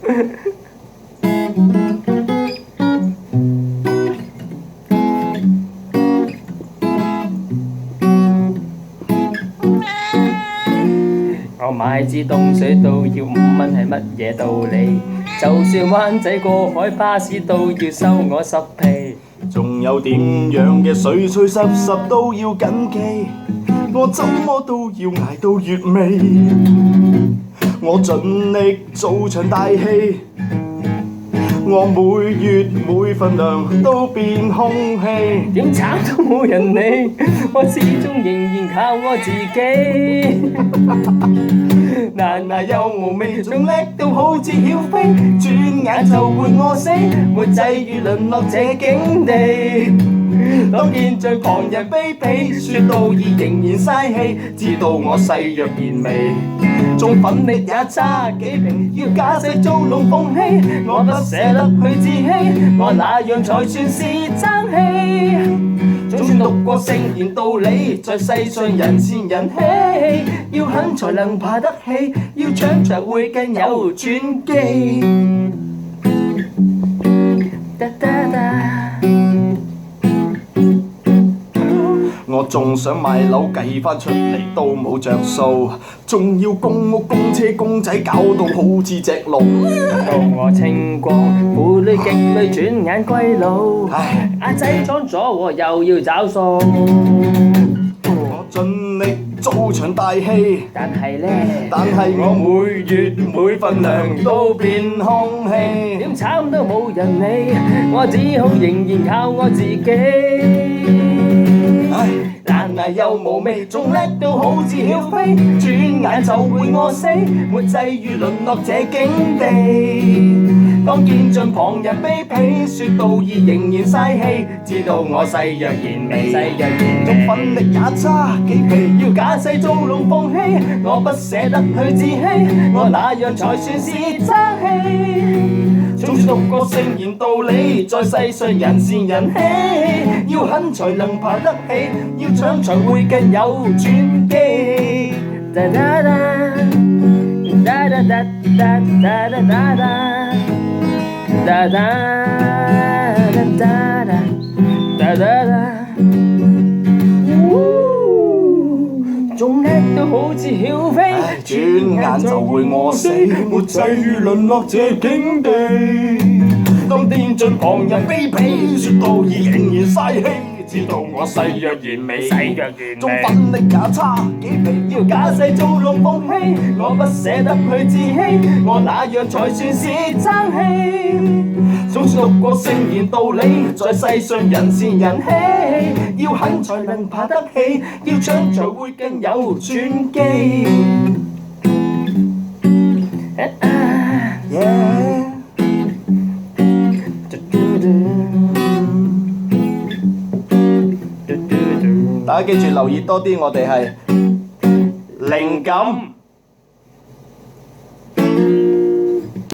我買支凍水都要5蚊，係乜嘢道理？就算灣仔過海巴士都要收我10皮。仲有點樣嘅水吹濕濕都要緊記，我怎麼都要捱到月尾。我盡力做場大戲，我每月每份糧都變空氣。點慘都冇人理，我始終仍然靠我自己。難捱又無味，仲叻到好似曉飛，轉眼就會餓死，沒際遇淪落這境地。當見著旁人卑鄙，説道義仍然嘥氣，知道我細弱賢微，縱奮力也差幾皮，要假勢做龍鳳戲，我不捨得去自欺，我那樣才算是爭氣。總算讀過聖賢道理，在世上人前人欺，要狠才能爬得起，要搶才會更有轉機。我仲想買樓計返出嚟都冇着數，仲要公屋公車公仔搞到好似隻鹿。到我清光，婦女極累轉眼歸老，阿仔闖咗禍又要找數。我盡力做場大戲，但係我每月每份糧都變空氣。點慘都冇人理，我只好仍然靠我自己。難捱又無味，仲叻到好似曉飛，轉眼就會餓死，沒際遇淪落這境地。當見盡旁人卑鄙，説道義仍然嘥氣，知道我細弱賢微，縱奮力也差幾皮，要假勢做龍鳳戲，我不捨得去自欺，我那樣才算是爭氣。總算讀過聖賢道理，在世上人善人欺，要狠才能爬得起，要搶才會更有轉機。仲叻到好似曉飛，轉眼就會餓死，沒際遇淪落這境地。當見盡旁人卑鄙，説道義仍然嘥氣，知道我細弱賢微，縱奮力也差幾皮，要假勢做龍鳳戲，我不捨得去自欺，我那樣才算是爭氣。總算讀過聖賢道理，在世上人善人欺，要狠才能爬得起，要搶才會更有轉機。大家記住留意多啲，我哋係靈感。